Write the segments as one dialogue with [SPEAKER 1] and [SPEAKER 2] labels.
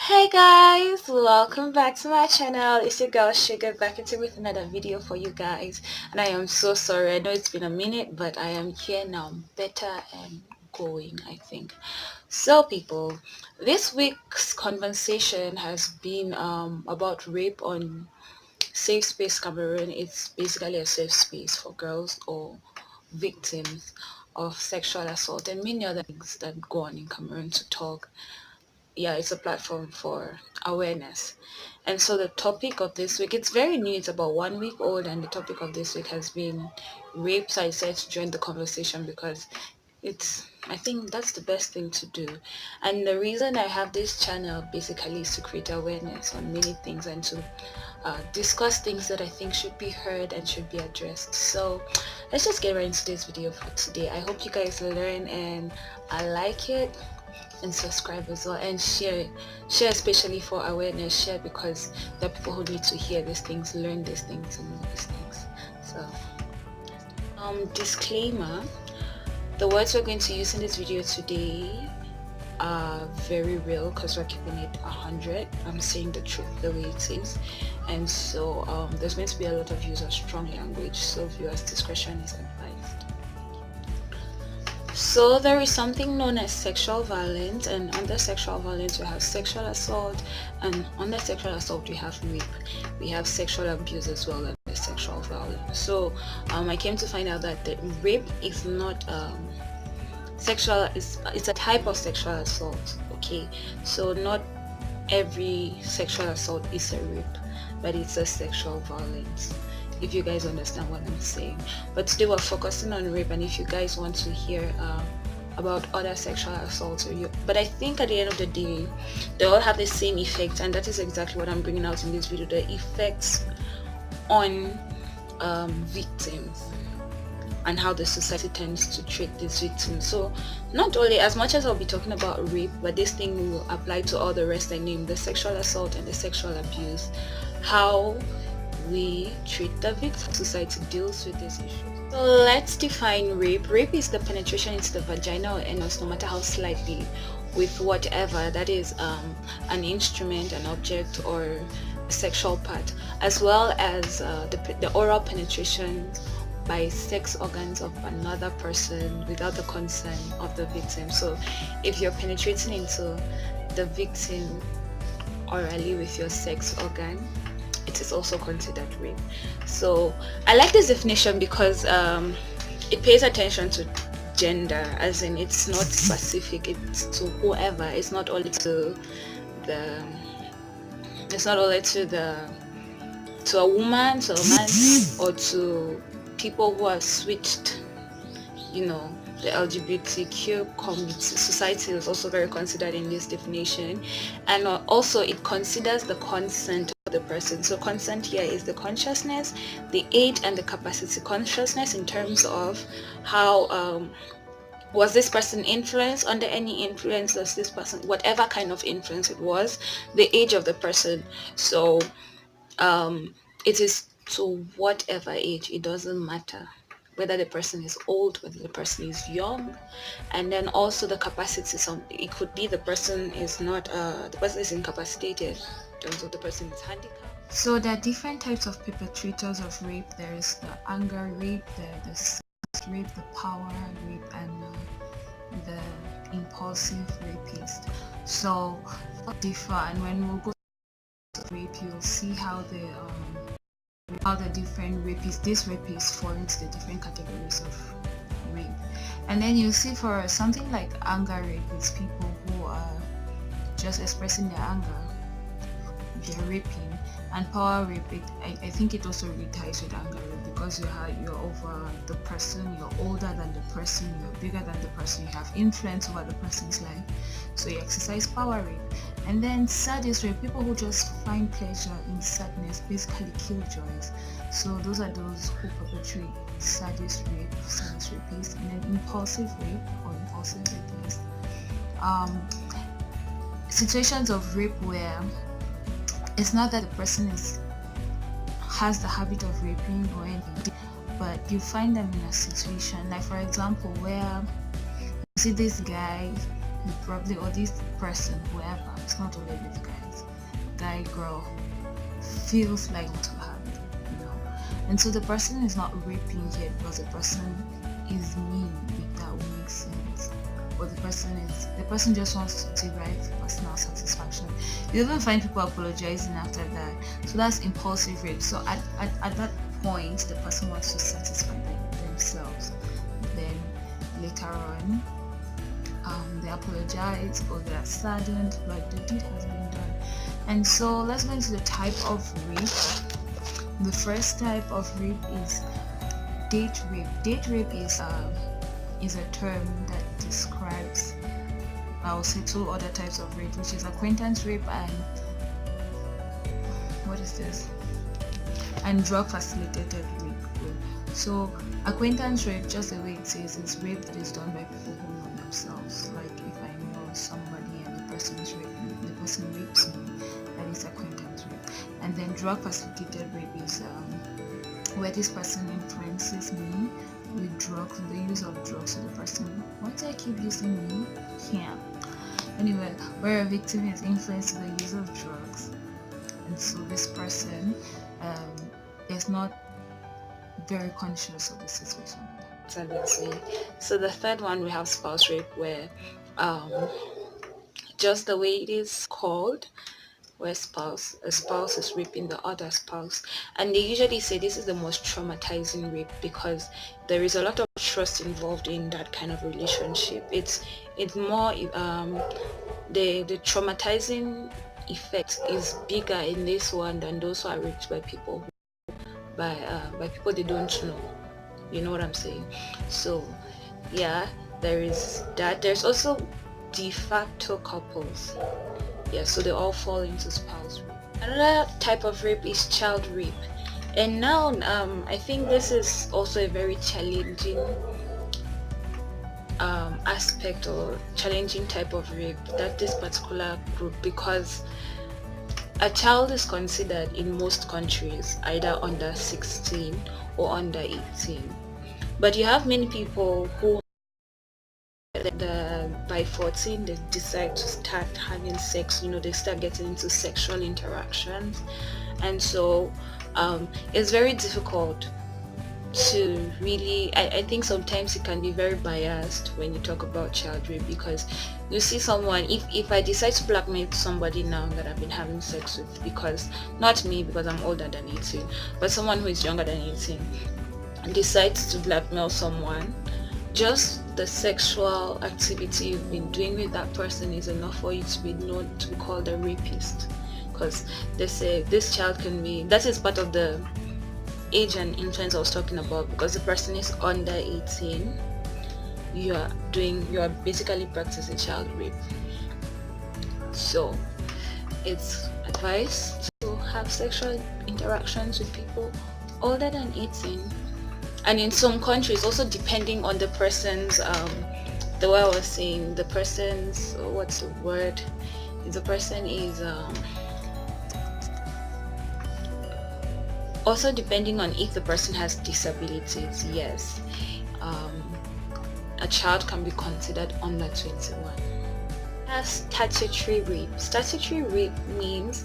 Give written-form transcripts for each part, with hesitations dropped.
[SPEAKER 1] Hey guys, welcome back to my channel. It's your girl Sugar back into with another video for you guys, and I am so sorry. I know it's been a minute, but I am here now, better and going, I think. So people, this week's conversation has been about rape on Safe Space Cameroon. It's basically a safe space for girls or victims of sexual assault and many other things that go on in Cameroon to talk. Yeah, it's a platform for awareness. And so the topic of this week, it's very new, it's about 1 week old, and the topic of this week has been rape. So I said to join the conversation because I think that's the best thing to do. And the reason I have this channel basically is to create awareness on many things and to discuss things that I think should be heard and should be addressed. So let's just get right into this video for today. I hope you guys learn and I like it, and subscribe as well, and share especially for awareness. Share because there are people who need to hear these things, learn these things, and know these things. So disclaimer, the words we're going to use in this video today are very real because we're keeping it 100. I'm saying the truth the way it is, and so there's going to be a lot of use of strong language, so viewers' discretion is advised. So there is something known as sexual violence, and under sexual violence we have sexual assault, and under sexual assault we have rape, we have sexual abuse as well as sexual violence. So I came to find out that the rape is not sexual, it's a type of sexual assault. Okay, so not every sexual assault is a rape, but it's a sexual violence, if you guys understand what I'm saying. But today we're focusing on rape, and if you guys want to hear about other sexual assaults, but I think at the end of the day they all have the same effect, and that is exactly what I'm bringing out in this video: the effects on victims and how the society tends to treat these victims. So not only, as much as I'll be talking about rape, but this thing will apply to all the rest I named: the sexual assault and the sexual abuse, how we treat the victim. Society deals with this issue. So let's define rape. Rape is the penetration into the vagina or anus, no matter how slightly, with whatever that is an instrument, an object, or a sexual part, as well as the oral penetration by sex organs of another person without the consent of the victim. So if you're penetrating into the victim orally with your sex organ, it is also considered rape. So I like this definition because it pays attention to gender, as in it's not specific, it's to whoever. It's not only to a woman, to a man, or to people who have switched, the LGBTQ community. Society is also very considered in this definition, and also it considers the consent of the person. So consent here is the consciousness, the age, and the capacity. Consciousness in terms of how was this person influenced, under any influence, does this person, whatever kind of influence it was, the age of the person. So it is to whatever age, it doesn't matter whether the person is old, whether the person is young. And then also the capacity. It could be the person is not the person is incapacitated in terms of the person is handicapped. So there are different types of perpetrators of rape. There is the anger rape, the sex rape, the power rape, and the impulsive rapist. So differ, and when we go to rape, you'll see how the different rapists, this rapist fall into the different categories of rape. And then you see for something like anger rape, it's people who are just expressing their anger, they're raping. And power rape, I think it also reties with anger rape, because you're over the person, you're older than the person, you're bigger than the person, you have influence over the person's life, so you exercise power rape. And then sadist rape, people who just find pleasure in sadness, basically killjoys. So those are those who perpetrate sadist rapists. And then impulsive rape or impulsive rapist, situations of rape where it's not that the person has the habit of raping or anything, but you find them in a situation, like for example, where you see this guy probably, or this person, whoever, it's not always guys, guy, girl, feels like to have it, and so the person is not raping yet because the person is mean, if that would make sense, or the person just wants to derive personal satisfaction. You even find people apologizing after that, so that's impulsive rape. So at that point, the person wants to satisfy themselves, then later on they apologize or they are saddened, like the deed has been done. And so let's go into the type of rape. The first type of rape is date rape. Date rape is a term that describes, I will say, two other types of rape, which is acquaintance rape and and drug facilitated rape. So acquaintance rape, just the way it says, is rape that is done by people who know themselves. Like if I know somebody and the person rapes me, that is acquaintance rape. And then drug facilitated rape is where this person influences me with drugs, the use of drugs. So the person, why do I keep using me? Yeah. Anyway, where a victim is influenced with the use of drugs, and so this person is not very conscious of the situation. So the third one, we have spouse rape, where just the way it is called, where a spouse is raping the other spouse, and they usually say this is the most traumatizing rape because there is a lot of trust involved in that kind of relationship. It's more the traumatizing effect is bigger in this one than those who are raped by people they don't know. You know what I'm saying? So yeah, there is that. There's also de facto couples. Yeah, so they all fall into spouse rape. Another type of rape is child rape. And now I think this is also a very challenging aspect or challenging type of rape, that this particular group, because a child is considered in most countries either under 16 or under 18. But you have many people who by 14 they decide to start having sex, they start getting into sexual interactions, and so it's very difficult to really, I think sometimes it can be very biased when you talk about child rape, because you see someone, if I decide to blackmail somebody now that I've been having sex with, because not me because I'm older than 18, but someone who is younger than 18 decides to blackmail someone, just the sexual activity you've been doing with that person is enough for you to be known to be called a rapist, because they say this child can be, that is part of the age and influence I was talking about, because the person is under 18, you are basically practicing child rape. So it's advised to have sexual interactions with people older than 18. And in some countries, also depending on the person's, the way I was saying, the person's, what's the word? If the person is, also depending on if the person has disabilities, yes, a child can be considered under 21. As statutory rape. Statutory rape means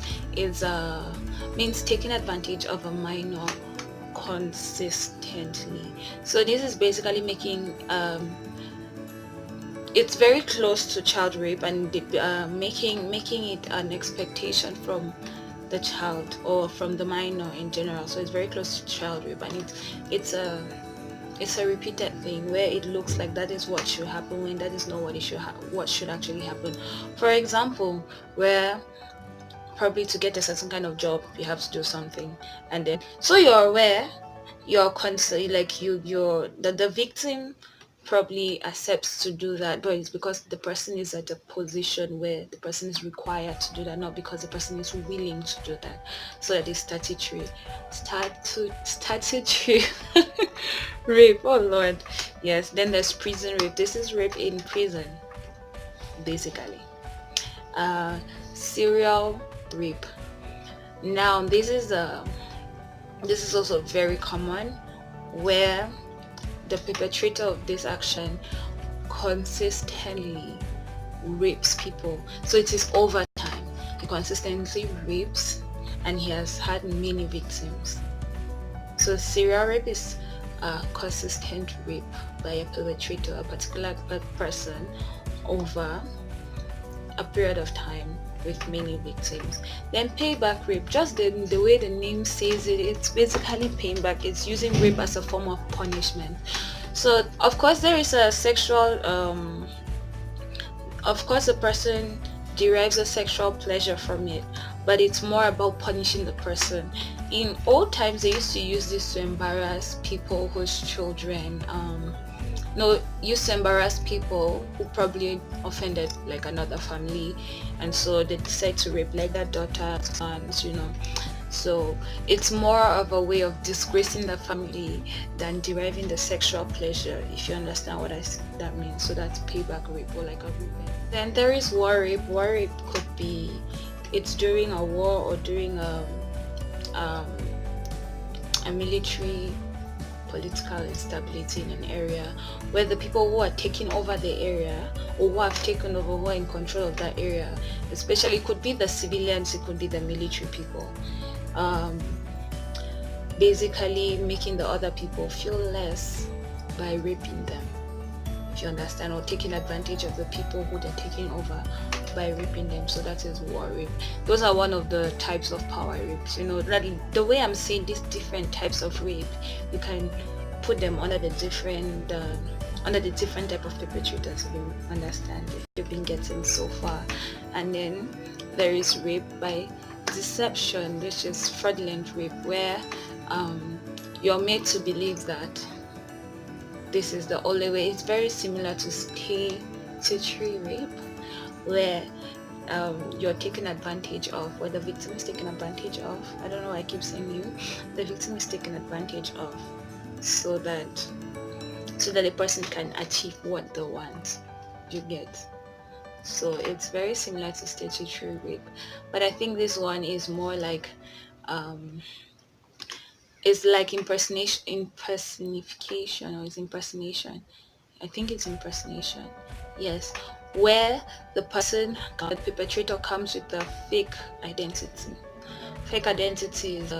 [SPEAKER 1] taking advantage of a minor consistently. So this is basically making it's very close to child rape, and making it an expectation from the child or from the minor in general. So it's very close to child rape, and it's a repeated thing where it looks like that is what should happen when that is not what should actually happen. For example, where probably to get a certain kind of job you have to do something, and then so you're aware, you're concerned, like the victim probably accepts to do that, but it's because the person is at a position where the person is required to do that, not because the person is willing to do that. So that is statutory rape. Oh Lord, yes. Then there's prison rape. This is rape in prison, basically. Serial rape. Now this is also very common, where the perpetrator of this action consistently rapes people. So it is over time. He consistently rapes and he has had many victims. So serial rape is consistent rape by a perpetrator, a particular person, over a period of time with many victims. Then payback rape, just the way the name says it, it's basically paying back. It's using rape as a form of punishment. So of course there is a sexual of course a person derives a sexual pleasure from it, but it's more about punishing the person. In old times they used to use this to embarrass people whose children used to embarrass people who probably offended like another family, and so they decide to rape like their daughter, sons, so it's more of a way of disgracing the family than deriving the sexual pleasure, if you understand what that means. So that's payback rape, or like a revenge. Then there is war rape. War rape could be it's during a war or during a military political instability in an area, where the people who are taking over the area or who have taken over, who are in control of that area, especially it could be the civilians, it could be the military people, basically making the other people feel less by raping them, if you understand, or taking advantage of the people who they're taking over by raping them. So that is war rape. Those are one of the types of power rapes. That the way I'm saying these different types of rape, you can put them under the different type of perpetrators, if you understand it. You've been getting so far. And then there is rape by deception, which is fraudulent rape, where you're made to believe that this is the only way. It's very similar to statutory rape, where you're taken advantage of, where the victim is taken advantage of. I don't know why I keep saying you. The victim is taken advantage of so that the person can achieve what they want. You get? So it's very similar to statutory rape, but I think this one is more like it's like impersonification, or is impersonation. I think it's impersonation. Yes, where the perpetrator comes with a fake identity. Fake identity is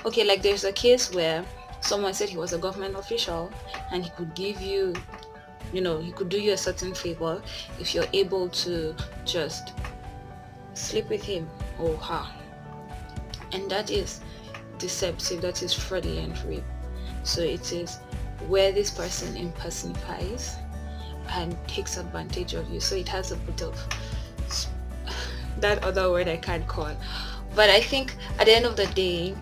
[SPEAKER 1] okay. Like there's a case where someone said he was a government official and he could give you, he could do you a certain favor if you're able to just sleep with him or her, and that is deceptive. That is fraudulent rape. So it is where this person impersonifies and takes advantage of you. So it has a bit of that other word I can't call, but I think at the end of the day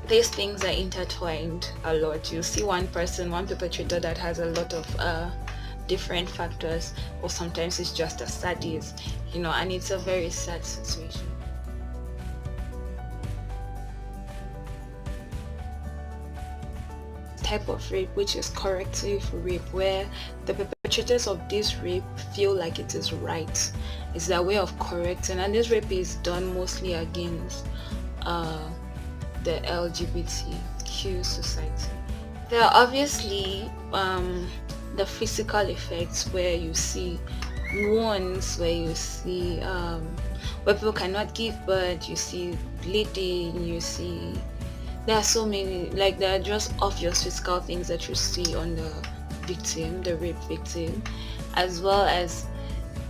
[SPEAKER 1] these things are intertwined a lot. You see one perpetrator that has a lot of different factors, or sometimes it's just a sadist, and it's a very sad situation. Type of rape, which is corrective rape, where the perpetrators of this rape feel like it is right. It's their way of correcting, and this rape is done mostly against the LGBTQ society. There are obviously the physical effects, where you see wounds, where you see where people cannot give birth, you see bleeding, you see there are so many, like there are just obvious physical things that you see on the victim, the rape victim, as well as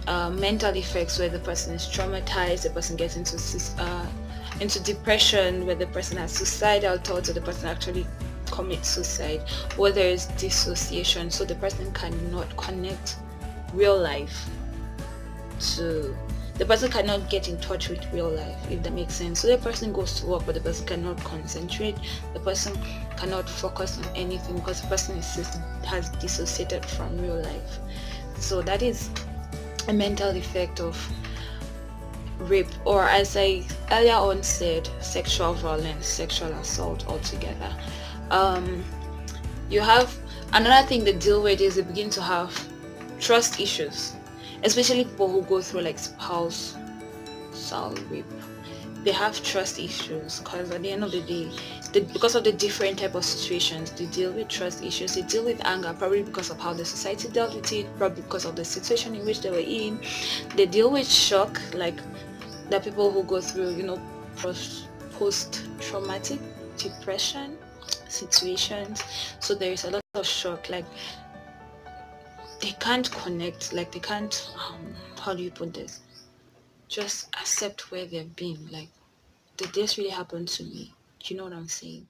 [SPEAKER 1] mental effects, where the person is traumatized, the person gets into depression, where the person has suicidal thoughts, or the person actually commits suicide, or there is dissociation, so the person cannot connect real life to the person cannot get in touch with real life, if that makes sense. So the person goes to work, but the person cannot concentrate, the person cannot focus on anything, because the person has dissociated from real life. So that is a mental effect of rape, or as I earlier on said, sexual violence, sexual assault altogether. You have another thing they deal with is they begin to have trust issues, especially people who go through like spousal rape. they have trust issues, because at the end of the day, because of the different type of situations, they deal with trust issues, they deal with anger, probably because of how the society dealt with it, probably because of the situation in which they were in. They deal with shock, like the people who go through, post-traumatic depression situations. So there is a lot of shock, like they can't connect, like they can't, how do you put this, just accept where they've been, like, did this really happen to me? Do you know what I'm saying?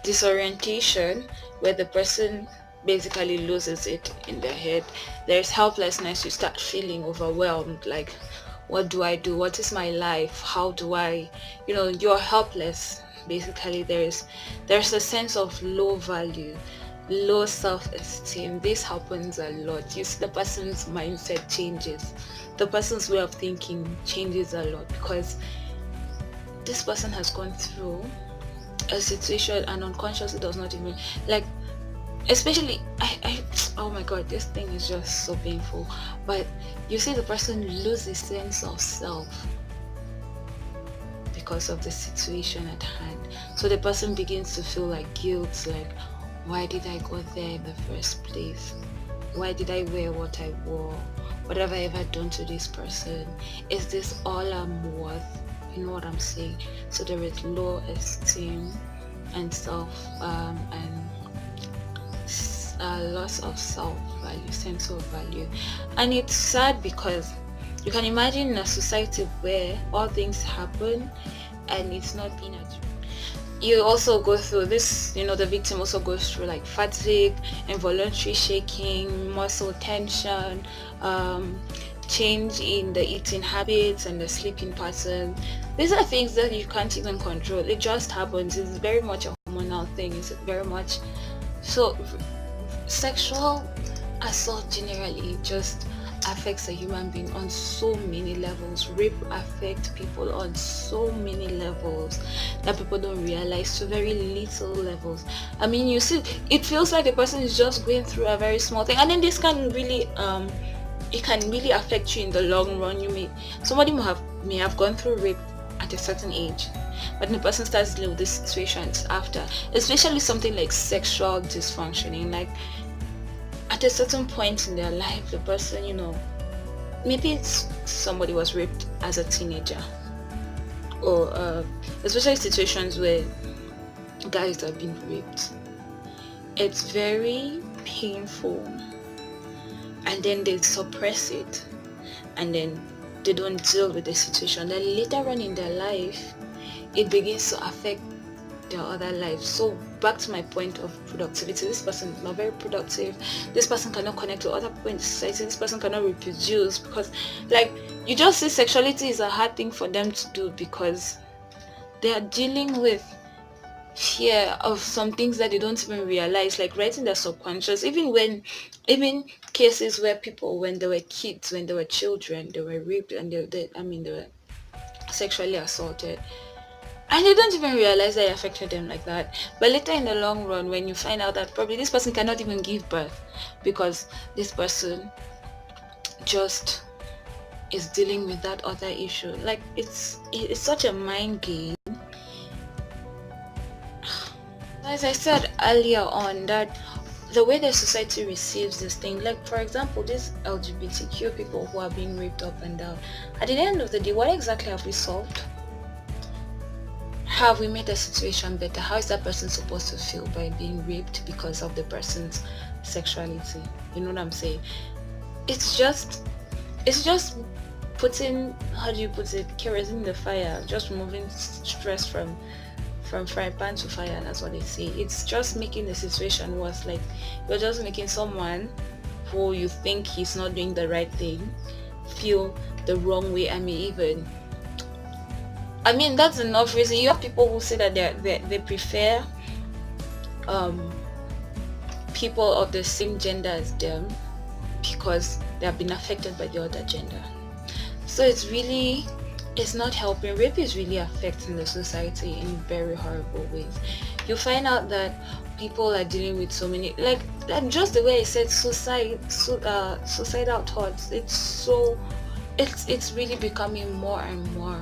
[SPEAKER 1] Disorientation, where the person basically loses it in their head. There's helplessness. You start feeling overwhelmed, like, what do I do? What is my life? How do I, you're helpless. Basically, there's a sense of low value, low self-esteem. This happens a lot. You see the person's mindset changes, the person's way of thinking changes a lot, because this person has gone through a situation and unconsciously does not even, like, especially I oh my god, this thing is just so painful, but you see the person lose a sense of self because of the situation at hand. So the person begins to feel like guilt, like, why did I go there in the first place? Why did I wear what I wore? What have I ever done to this person? Is this all I'm worth? You know what I'm saying? So there is low esteem and self and loss of self-value, sense of value. And it's sad because you can imagine in a society where all things happen and it's not being addressed. You also go through this, the victim also goes through like fatigue, involuntary shaking, muscle tension, change in the eating habits and the sleeping pattern. These are things that you can't even control. It just happens. It's very much a hormonal thing. It's very much so. Sexual assault generally just affects a human being on so many levels. Rape affects people on so many levels that people don't realize, to very little levels. I mean, you see, it feels like the person is just going through a very small thing, and then this can really it can really affect you in the long run. Somebody may have gone through rape at a certain age, but the person starts dealing with these situations after, especially something like sexual dysfunctioning. Like at a certain point in their life, the person, maybe somebody was raped as a teenager, or especially situations where guys have been raped. It's very painful, and then they suppress it, and then they don't deal with the situation. Then later on in their life, it begins to affect their other lives. So back to my point of productivity, this person is not very productive, this person cannot connect to other people in society, this person cannot reproduce, because like you just see sexuality is a hard thing for them to do, because they are dealing with fear of some things that they don't even realize, like right in their subconscious. Even cases where people, when they were kids, when they were children, they were raped and they were sexually assaulted, and they don't even realize that it affected them like that. But later in the long run, when you find out that probably this person cannot even give birth because this person just is dealing with that other issue, like it's such a mind game. As I said earlier on, that the way the society receives this thing, like for example, these LGBTQ people who are being raped up and down, at the end of the day, what exactly have we solved? How have we made the situation better? How is that person supposed to feel by being raped because of the person's sexuality? You know what I'm saying? It's just putting, how do you put it, kerosene in the fire, just removing stress from frying pan to fire. That's what they say. It's just making the situation worse. Like you're just making someone who you think he's not doing the right thing feel the wrong way. That's enough reason. You have people who say that they prefer people of the same gender as them because they have been affected by the other gender. So it's not helping. Rape is really affecting the society in very horrible ways. You find out that people are dealing with so many, like just the way I said, suicidal thoughts. It's really becoming more and more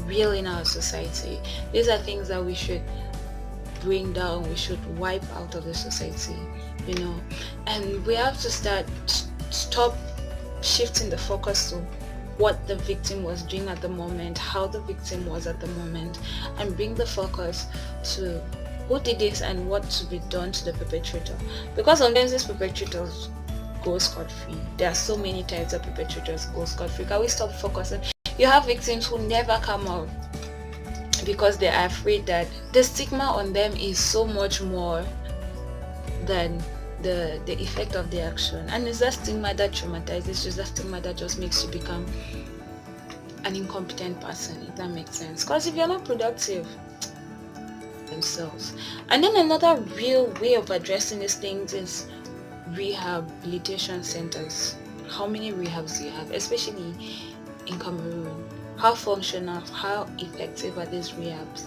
[SPEAKER 1] real in our society. These are things that we should bring down, we should wipe out of the society, and we have to stop shifting the focus to what the victim was doing at the moment, how the victim was at the moment, and bring the focus to who did this and what to be done to the perpetrator. Because sometimes these perpetrators go scot-free. There are so many types of perpetrators go scot-free. Can we stop focusing? You have victims who never come out because they are afraid that the stigma on them is so much more than the effect of the action. And it's that stigma that traumatizes. It's just that stigma that just makes you become an incompetent person, if that makes sense. Because if you're not productive themselves. And then another real way of addressing these things is rehabilitation centers. How many rehabs do you have, especially in Cameroon? How functional, how effective are these rehabs?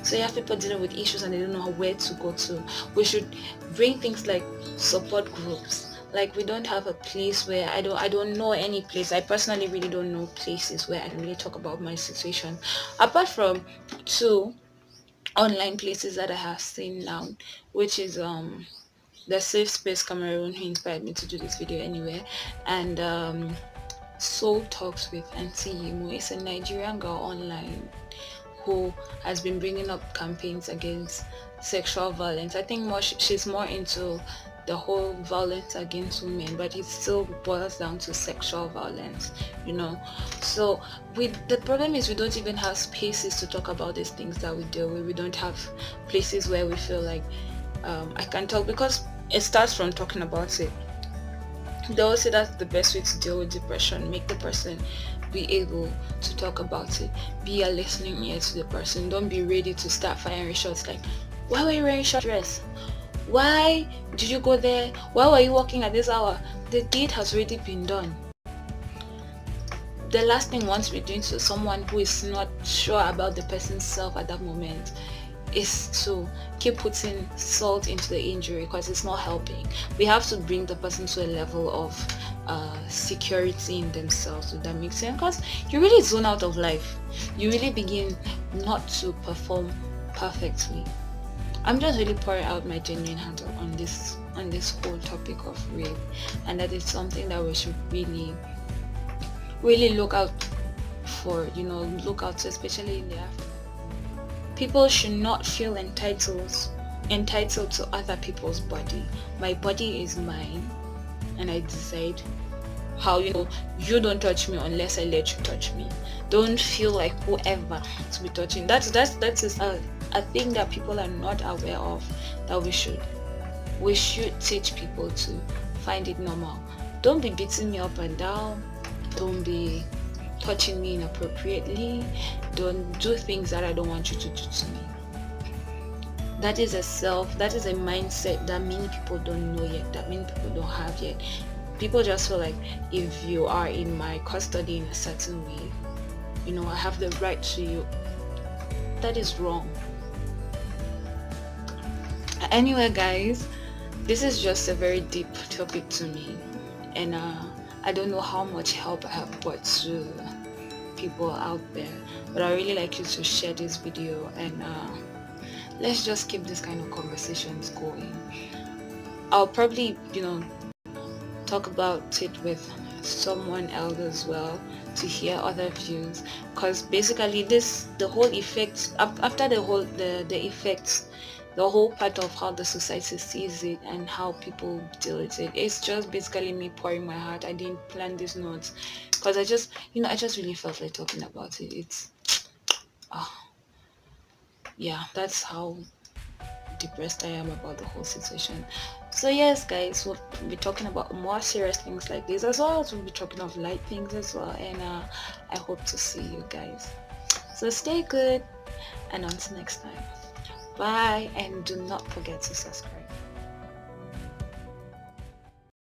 [SPEAKER 1] So you have people dealing with issues and they don't know where to go to. We should bring things like support groups. Like, we don't have a place where I don't know any place. I personally really don't know places where I can really talk about my situation, apart from two online places that I have seen now, which is the Safe Space Cameroon, who inspired me to do this video anyway, and Soul Talks with Auntie Yimu. It's a Nigerian girl online who has been bringing up campaigns against sexual violence. I think she's more into the whole violence against women, but it still boils down to sexual violence, So the problem is we don't even have spaces to talk about these things that we deal with. We don't have places where we feel like I can talk, because it starts from talking about it. They always say that's the best way to deal with depression. Make the person be able to talk about it. Be a listening ear to the person. Don't be ready to start firing shots like, why were you wearing short dress? Why did you go there? Why were you walking at this hour? The deed has already been done. The last thing we want to be doing to someone who is not sure about the person's self at that moment is to keep putting salt into the injury, because it's not helping. We have to bring the person to a level of security in themselves, if that makes sense, because you really zone out of life. You really begin not to perform perfectly. I'm just really pouring out my genuine heart on this whole topic of rape, and that is something that we should really look out for, look out to, especially in the Africa. People should not feel entitled to other people's body. My body is mine, and I decide how, you don't touch me unless I let you touch me. Don't feel like whoever to be touching. That's a thing that people are not aware of, that we should teach people to find it normal. Don't be beating me up and down. Don't be touching me inappropriately. Don't do things that I don't want you to do to me. That is a mindset that many people don't know yet, that many people don't have yet. People just feel like if you are in my custody in a certain way, I have the right to you. That is wrong. Anyway, guys, this is just a very deep topic to me, and I don't know how much help I have brought to people out there, but I really like you to share this video, and let's just keep this kind of conversations going. I'll probably talk about it with someone else as well, to hear other views, because basically the whole effect after the effects, the whole part of how the society sees it and how people deal with it, it's just basically me pouring my heart. I didn't plan these notes because I just really felt like talking about it. It's that's how depressed I am about the whole situation. So yes, guys, we'll be talking about more serious things like this, as well as we'll be talking of light things as well, and I hope to see you guys. So stay good, and until next time, bye, and do not forget to subscribe.